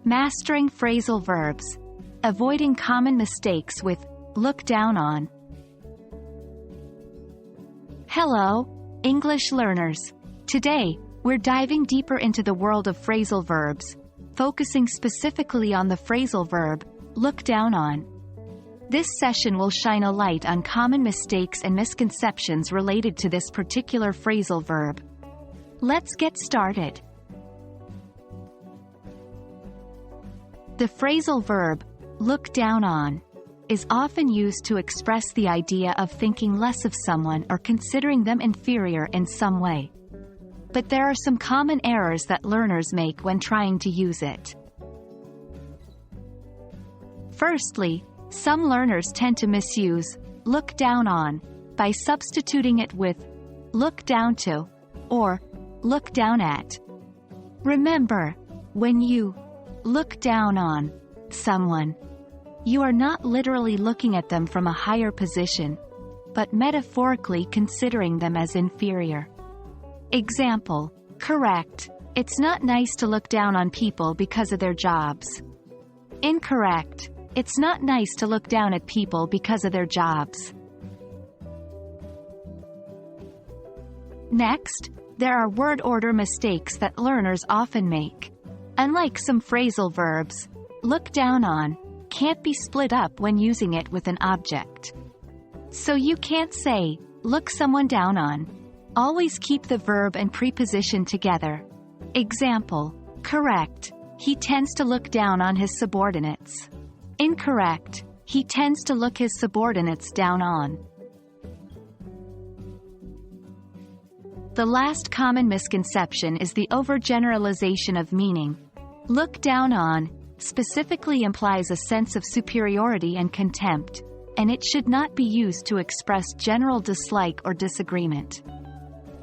Mastering phrasal verbs. Avoiding common mistakes with look down on. Hello, English learners. Today, we're diving deeper into the world of phrasal verbs, focusing specifically on the phrasal verb, look down on. This session will shine a light on common mistakes and misconceptions related to this particular phrasal verb. Let's get started. The phrasal verb, look down on, is often used to express the idea of thinking less of someone or considering them inferior in some way. But there are some common errors that learners make when trying to use it. Firstly, some learners tend to misuse look down on by substituting it with look down to or look down at. Remember, when you look down on someone, you are not literally looking at them from a higher position, but metaphorically considering them as inferior. Example: correct, it's not nice to look down on people because of their jobs. Incorrect, it's not nice to look down at people because of their jobs. Next, there are word order mistakes that learners often make. Unlike some phrasal verbs, look down on can't be split up when using it with an object. So you can't say, look someone down on. Always keep the verb and preposition together. Example: correct, he tends to look down on his subordinates. Incorrect, he tends to look his subordinates down on. The last common misconception is the overgeneralization of meaning. Look down on specifically implies a sense of superiority and contempt, and it should not be used to express general dislike or disagreement.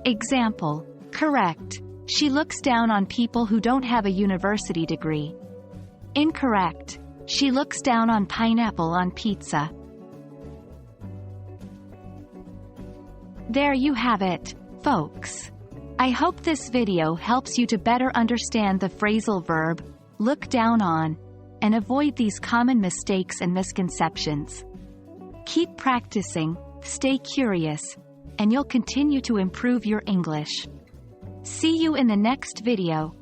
Example: correct, she looks down on people who don't have a university degree. Incorrect, she looks down on pineapple on pizza. There you have it, folks. I hope this video helps you to better understand the phrasal verb, look down on, and avoid these common mistakes and misconceptions. Keep practicing, stay curious, and you'll continue to improve your English. See you in the next video.